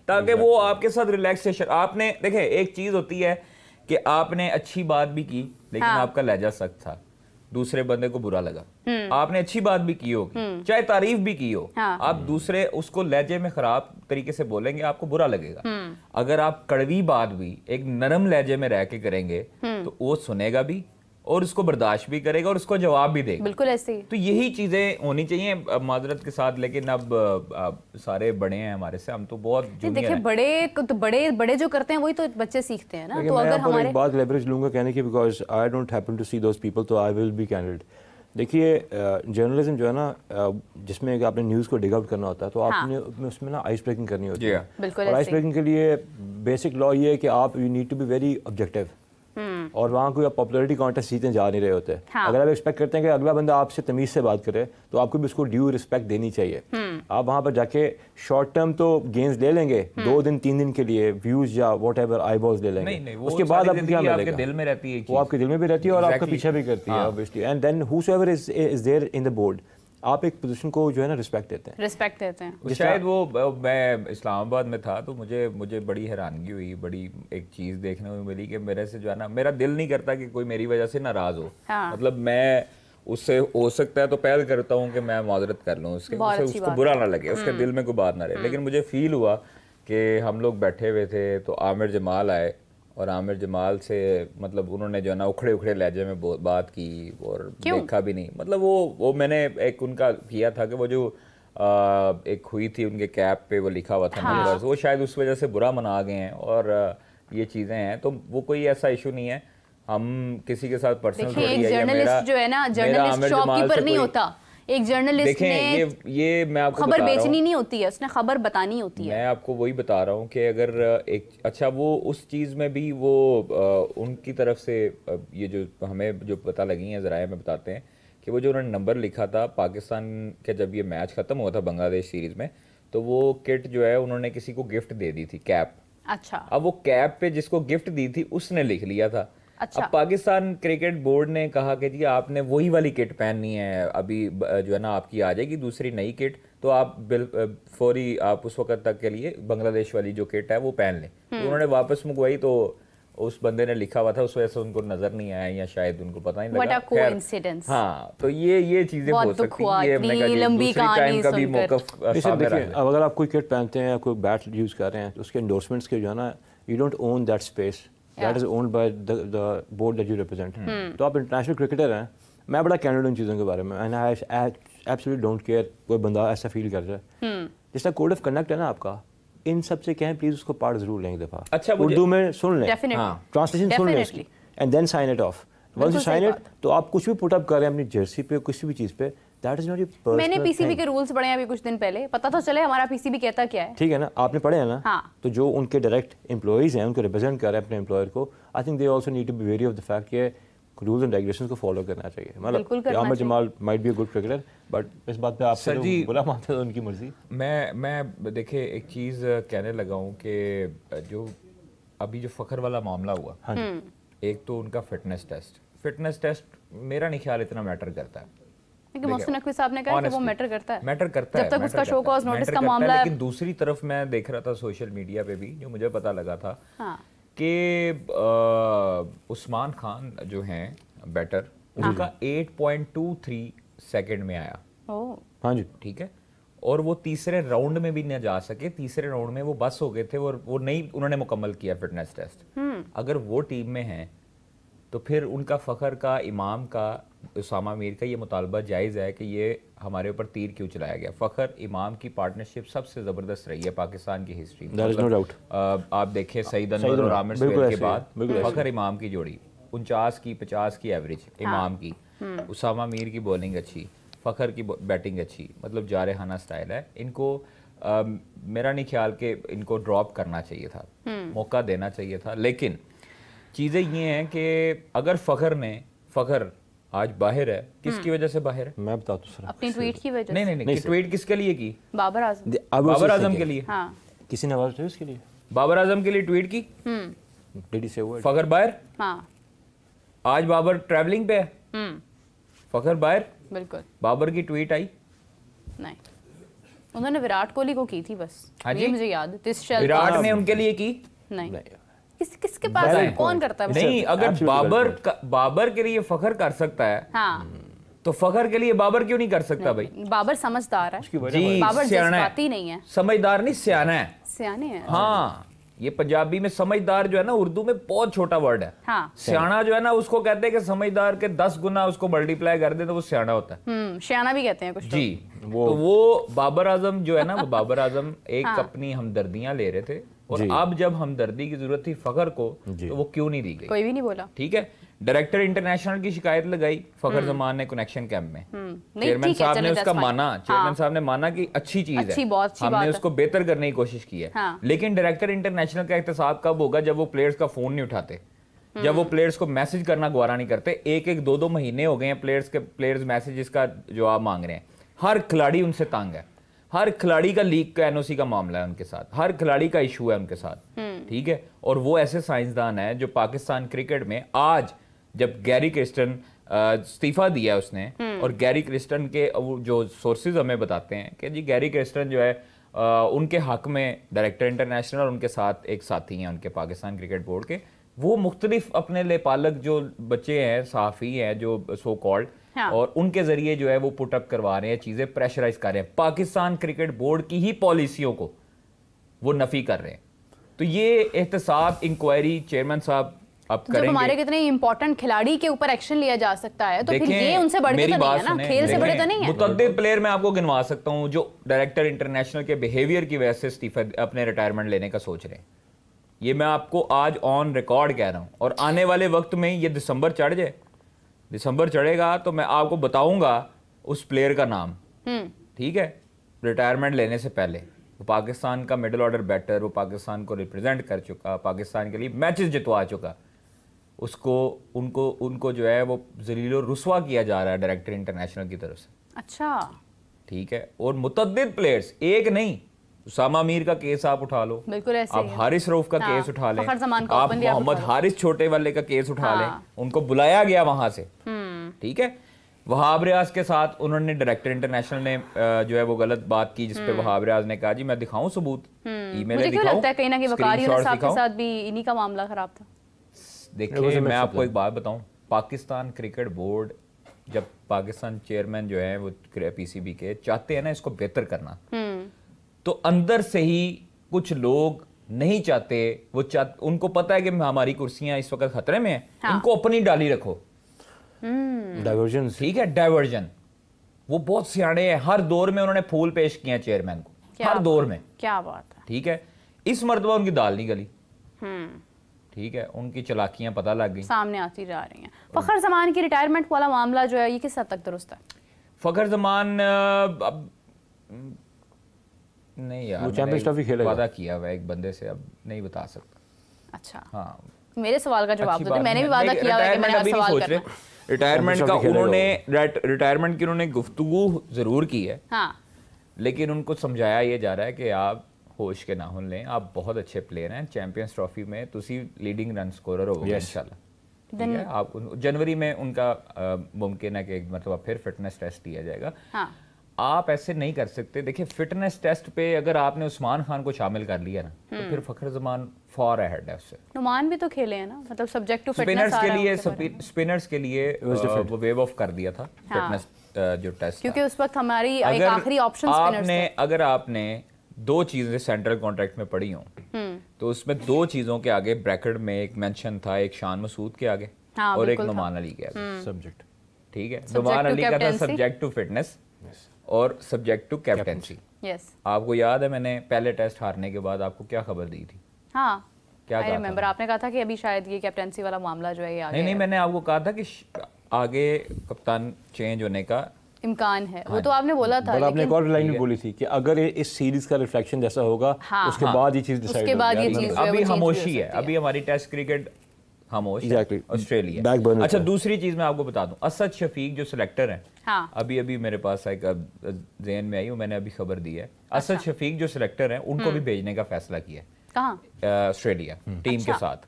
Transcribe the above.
ताकि वो आपके साथ रिलैक्सेशन, आपने देखे एक चीज होती है कि आपने अच्छी बात भी की लेकिन आपका लहजा सख्त था, दूसरे बंदे को बुरा लगा। आपने अच्छी बात भी की होगी, चाहे तारीफ भी की हो, आप दूसरे उसको लहजे में खराब तरीके से बोलेंगे, आपको बुरा लगेगा। अगर आप कड़वी बात भी एक नरम लहजे में रह के करेंगे तो वो सुनेगा भी और उसको बर्दाश्त भी करेगा और उसको जवाब भी देगा। बिल्कुल ऐसे ही। तो यही चीजें होनी चाहिए माजरत के साथ। लेकिन अब सारे बड़े हैं हमारे से, हम तो बहुत जूनियर हैं। देखिए बड़े जो करते हैं वही तो बच्चे सीखते हैं ना। तो अगर हमारे एक बात लेवरेज लूंगा कहने की, because I don't happen to see those people, तो आई विल बी कैंडिड। देखिए जर्नलिज्म जो है ना, जिसमें आपने न्यूज़ को डिग आउट करना होता है, तो आपने उसमें ना आइस ब्रेकिंग करनी होती है। और आइस ब्रेकिंग के लिए बेसिक लॉ ये है कि आप you need to be very objective, और वहाँ कोई आप पॉपुलैरिटी कॉन्टेस्ट जीतने जा नहीं रहे होते। अगर आप एक्सपेक्ट करते हैं कि अगला बंदा आपसे तमीज से बात करे तो आपको भी उसको ड्यू रिस्पेक्ट देनी चाहिए। आप वहाँ पर जाके शॉर्ट टर्म तो गेंस ले लेंगे, 2 दिन 3 दिन के लिए व्यूज या वॉट एवर आई बॉल्स ले लेंगे, उसके बाद आपको क्या मिलेगा? दिल में रहती है, वो आपके दिल में भी रहती है और आपका पीछे भी करती है obviously. And then whosoever is there in the board, आप एक पोजीशन को जो है ना रिस्पेक्ट देते हैं। शायद वो मैं इस्लामाबाद में था तो मुझे बड़ी हैरानगी हुई, बड़ी एक चीज़ देखने को मिली कि मेरे से जो है ना, मेरा दिल नहीं करता कि कोई मेरी वजह से नाराज़ हो। मतलब मैं उससे हो सकता है तो पहल करता हूँ कि मैं माजरत कर लूँ उसको बुरा ना लगे, उसके दिल में कोई बात ना रहे। लेकिन मुझे फील हुआ कि हम लोग बैठे हुए थे तो आमिर जमाल आए और आमिर जमाल से मतलब उन्होंने जो है ना उखड़े उखड़े लहजे में बात की और देखा भी नहीं। मतलब वो मैंने एक उनका किया था कि वो जो एक हुई थी उनके कैप पे वो लिखा हुआ था नंबर्स, वो शायद उस वजह से बुरा मना गए हैं और ये चीज़ें हैं। तो वो कोई ऐसा इशू नहीं है, हम किसी के साथ पर्सनल थोड़ी है। जर्नलिस्ट जो है ना, जर्नलिस्ट शॉपकीपर नहीं होता। एक जर्नलिस्ट ने ये मैं आपको खबर बेचनी नहीं होती है, उसने खबर बतानी होती है। मैं आपको वही बता रहा हूँ कि अगर एक अच्छा वो उस चीज़ में भी वो उनकी तरफ से ये जो हमें जो पता लगी हैं ज़राए में बताते हैं कि वो जो उन्होंने नंबर लिखा था पाकिस्तान के, जब ये मैच ख़त्म हुआ था बांग्लादेश सीरीज़ में, तो वो किट जो है उन्होंने किसी को गिफ्ट दे दी थी, कैप। अच्छा। अब वो कैप पे जिसको गिफ्ट दी थी उसने लिख लिया था। अच्छा। अब पाकिस्तान क्रिकेट बोर्ड ने कहा कि जी आपने वही वाली किट पहननी है, अभी जो है ना आपकी आ जाएगी दूसरी नई किट, तो आप फौरी आप उस वक्त तक के लिए बांग्लादेश वाली जो किट है वो पहन लें। तो उन्होंने वापस मंगवाई, तो उस बंदे ने लिखा हुआ था, उस वजह से उनको नजर नहीं आया या शायद उनको पता नहीं लगा। कोइंसिडेंस। हाँ, तो ये चीजें हो सकती है। लंबी कहानी सुनकर अगर आप कोई किट पहनते हैं या कोई बैट यूज कर रहे हैं तो उसके एंडोर्समेंट्स के जो है ना, you don't own that space, that is owned by the board that you represent. तो आप इंटरनेशनल क्रिकेटर हैं, मैं बड़ा कैंडिड उन चीज़ों के बारे में, and I absolutely don't care कोई बंदा ऐसा फील कर रहा है। जिसका कोड ऑफ कंडक्ट है ना आपका, इन सब से कहें प्लीज उसको पढ़ जरूर लें एक दफा। अच्छा, उर्दू में सुन लें, ट्रांसलेशन सुन लें उसकी, and then sign it off. Once you sign it तो आप कुछ भी पुट अप कर रहे हैं अपनी जर्सी पे, किसी भी चीज पे, that is not your personal. मैंने पीसीबी के रूल्स पढ़े हैं अभी कुछ दिन पहले, पता तो चले हमारा पीसीबी कहता क्या है। ठीक है ना, आपने पढ़े हैं ना। हाँ। तो जो उनके डायरेक्ट एम्प्लॉइज हैं, उनको रिप्रेजेंट कर रहे हैं अपने एम्प्लॉयर को, I think they also need to be very of the fact कि रूल्स एंड रेगुलेशंस को फॉलो करना चाहिए। मतलब Aamer Jamal might be a good cricketer, but इस बात पे आपसे तो बुरा मानते हैं, उनकी मर्जी। मैं देखिए एक चीज़ कहने लगा हूँ कि जो अभी जो फ़खर वाला मामला हुआ, एक तो उनका फिटनेस टेस्ट मेरा नहीं ख्याल इतना मैटर करता है, लेकिन मोहसिन नकवी साहब ने कहा कि वो मैटर करता है जब तक उसका शो कॉज नोटिस का मामला है। लेकिन दूसरी तरफ मैं देख रहा था सोशल मीडिया पे भी, जो मुझे पता लगा था कि उस्मान खान जो हैं बैटर, उनका 8.23 सेकंड में आया। हाँ जी, ठीक है। और वो तीसरे राउंड में भी न जा सके, तीसरे राउंड में वो बस हो गए थे और वो नहीं उन्होंने मुकम्मल किया फिटनेस टेस्ट। अगर वो टीम में हैं तो फिर उनका फ़खर का, इमाम का, उसामा मीर का ये मुतालबा जायज़ है कि ये हमारे ऊपर तीर क्यों चलाया गया। फ़खर इमाम की पार्टनरशिप सबसे ज़बरदस्त रही है पाकिस्तान की हिस्ट्री में। आप देखें सईद अनवर और आमिर सुहेल के बाद फ़खर इमाम की जोड़ी 49 की एवरेज इमाम की, उसामा मीर की बॉलिंग अच्छी, फ़खर की बैटिंग अच्छी, मतलब जारहाना स्टाइल है। इनको मेरा नहीं ख्याल कि इनको ड्रॉप करना चाहिए था, मौका देना चाहिए था। लेकिन चीज़ें ये हैं कि अगर फ़खर आज बाहर है, किसकी वजह से बाहर है? मैं बताता हूँ सर, अपनी ट्वीट की वजह से। नहीं, ट्वीट किसके लिए की? बाबर आजम के लिए। हाँ। किसी ने आवाज उठाई उसके लिए? बाबर आजम के लिए ट्वीट की। Did he say a word? Fakhar बाहर। हाँ। आज बाबर ट्रैवलिंग पे है, फ़खर बाहर। बिल्कुल। बाबर की ट्वीट आई नहीं, उन्होंने विराट कोहली को की थी बस, ये मुझे याद है। विराट ने उनके लिए की नहीं, किसके पास है, कौन करता है? नहीं, अगर बाबर के लिए फखर कर सकता है, हाँ, तो फखर के लिए बाबर क्यों नहीं कर सकता? भाई बाबर समझदार है जी, बाबर जज्बाती नहीं है, समझदार नहीं, सियाना है, सियाने है। हाँ, ये पंजाबी में समझदार जो है ना, उर्दू में बहुत छोटा वर्ड है। हाँ। सियाना जो है ना, उसको कहते हैं कि समझदार के 10 गुना उसको मल्टीप्लाई कर दे तो वो सियाना होता है। सियाना भी कहते हैं कुछ जी। तो वो बाबर आजम जो है ना, वो बाबर आजम एक अपनी हमदर्दियां ले रहे थे, और अब जब हमदर्दी की जरूरत थी फखर को, तो वो क्यों नहीं दी गई? कोई भी नहीं बोला। ठीक है, डायरेक्टर इंटरनेशनल की शिकायत लगाई फखर जमान ने कनेक्शन कैंप में, चेयरमैन साहब ने उसका माना, चेयरमैन साहब ने माना कि अच्छी चीज है, हमने उसको बेहतर करने की कोशिश की है। लेकिन डायरेक्टर इंटरनेशनल का एहतसाब कब होगा? जब वो प्लेयर्स का फोन नहीं उठाते, जब वो प्लेयर्स को मैसेज करना गवारा नहीं करते। एक 2 महीने हो गए हैं प्लेयर्स मैसेजेस का जवाब मांग रहे हैं। हर खिलाड़ी उनसे तंग है, हर खिलाड़ी का लीग का एनओसी का मामला है उनके साथ, हर खिलाड़ी का इशू है उनके साथ। ठीक है, और वो ऐसे साइंसदान है जो पाकिस्तान क्रिकेट में आज, जब गैरी क्रिस्टन इस्तीफा दिया उसने, और गैरी क्रिस्टन के जो सोर्सेज हमें बताते हैं कि जी गैरी क्रिस्टन जो है उनके हक में डायरेक्टर इंटरनेशनल और उनके साथ एक साथी हैं उनके पाकिस्तान क्रिकेट बोर्ड के, वो मुख्तलिफ अपने लेपालक जो बच्चे हैं, सहाफ़ी हैं जो सो कॉल्ड, और उनके जरिए जो है वो पुटअप करवा रहे हैं, चीजें प्रेशराइज कर रहे हैं, पाकिस्तान क्रिकेट बोर्ड की ही पॉलिसियों को वो नफी कर रहे हैं। तो ये एहतसाब इंक्वायरी चेयरमैन साहब अब करेंगे। जब हमारे कितने इंपॉर्टेंट खिलाड़ी के ऊपर एक्शन लिया जा सकता है, तो फिर ये उनसे बढ़ के तो नहीं है ना, खेल से बड़े तो नहीं है। मुतअद्दिद प्लेयर मैं आपको गिनवा सकता हूं जो डायरेक्टर इंटरनेशनल के बिहेवियर की वजह से इस्तीफा, अपने रिटायरमेंट लेने का सोच रहे हैं। ये मैं आपको आज ऑन रिकॉर्ड कह रहा हूं, और आने वाले वक्त में ये दिसंबर चढ़ जाए, दिसंबर चढ़ेगा तो मैं आपको बताऊंगा उस प्लेयर का नाम। ठीक है, रिटायरमेंट लेने से पहले वो पाकिस्तान का मिडिल ऑर्डर बैटर, वो पाकिस्तान को रिप्रेजेंट कर चुका, पाकिस्तान के लिए मैचेस जितवा चुका, उसको उनको जो है वो जलीलो रुस्वा किया जा रहा है डायरेक्टर इंटरनेशनल की तरफ से। अच्छा, ठीक है, और मुतअद्दिद प्लेयर्स, एक नहीं, उसामा मीर का केस आप उठा लो, बिल्कुल ऐसे आप हारिस रऊफ का केस उठा लें, आप भी मोहम्मद हारिस छोटे वाले का केस उठा लें, उनको बुलाया गया वहां से। ठीक है, वहाब रियाज के साथ उन्होंने, डायरेक्टर इंटरनेशनल ने जो है वो गलत बात की, जिसपे वहाब रियाज ने कहा जी मैं दिखाऊं सबूत, ईमेल दिखाऊं, कहीं ना कहीं वकारी साहब के साथ भी इन्हीं का मामला खराब था। देखिए मैं आपको एक बात बताऊं, पाकिस्तान क्रिकेट बोर्ड, जब पाकिस्तान चेयरमैन जो है वो पीसीबी के चाहते हैं ना इसको बेहतर करना, तो अंदर से ही कुछ लोग नहीं चाहते, उनको पता है कि हमारी कुर्सियां इस वक्त खतरे में हैं, इनको अपनी डाली रखो, डाइवर्जन। ठीक है, डाइवर्जन। वो बहुत सियाने हैं, हर दौर में उन्होंने फूल पेश किया चेयरमैन को, हर दौर में। क्या बात है। ठीक है, इस मर्तबा उनकी दाल नहीं गली। ठीक है, उनकी चालाकियां पता लग गई, सामने आती जा रही हैं। फखर जमान की रिटायरमेंट वाला मामला जो है ये किस हद तक दुरुस्त है? फखर जमान नहीं यार, वो चैंपियंस ट्रॉफी खेलेगा, वादा किया हुआ एक बंदे से, अब नहीं बता सकता। अच्छा, हाँ, मेरे सवाल का जवाब दो, मैंने भी वादा किया हुआ है कि मैंने आज सवाल करना है। रिटायरमेंट का रिटायरमेंट की उन्होंने गुफ्तगू जरूर की है, लेकिन उनको समझाया ये जा रहा है कि आप होश के नाहुन लें, आप बहुत अच्छे प्लेयर हैं, चैंपियंस ट्रॉफी में तुसी लीडिंग रन स्कोरर होगे इंशाल्लाह। ठीक है, आप जनवरी में उनका मुमकिन है कि मतलब फिर फिटनेस टेस्ट लिया जाएगा। आप ऐसे नहीं कर सकते। देखिए, फिटनेस टेस्ट पे अगर आपने उस्मान खान को शामिल कर लिया ना, तो फिर फखर जमान फॉर अहेड है उससे। नुमान भी तो खेले हैं ना, मतलब सब्जेक्ट टू फिटनेस। स्पिनर्स के लिए वो वेव ऑफ कर दिया था फिटनेस जो टेस्ट, क्योंकि उस वक्त हमारी एक आखिरी ऑप्शन स्पिनर्स थे। अगर आपने 2 चीजें सेंट्रल कॉन्ट्रैक्ट में पढ़ी हो, तो उसमें 2 चीजों के आगे ब्रैकेट में एक मेंशन था, एक शान मसूद के आगे और एक नुमान अली के आगे सब्जेक्ट। ठीक है, नुमान अली का था सब्जेक्ट टू फिटनेस और सब्जेक्ट टू कैप्टेंसी। आपको याद है मैंने पहले टेस्ट हारने के बाद आपको क्या खबर दी थी? हाँ, क्या आई रिमेंबर, आपने कहा था कि अभी शायद ये कैप्टेंसी वाला मामला जो है ये आगे नहीं, मैंने आपको कहा था कि आगे कप्तान चेंज होने का इम्कान है। वो तो आपने बोला था, लेकिन आपने एक और लाइन भी बोली थी कि अगर इस सीरीज का रिफ्लेक्शन जैसा होगा, उसके बाद ये चीज डिसाइड होगी। अभी खामोशी है, अभी हमारी टेस्ट क्रिकेट खामोश है, ऑस्ट्रेलिया। अच्छा, दूसरी चीज मैं आपको बता दूं, असद शफीक जो सिलेक्टर हैं, अभी मेरे पास एक ज़हन में आई, मैंने अभी खबर दी है, असद शफीक जो सिलेक्टर हैं उनको भी भेजने का फैसला किया है ऑस्ट्रेलिया टीम के साथ।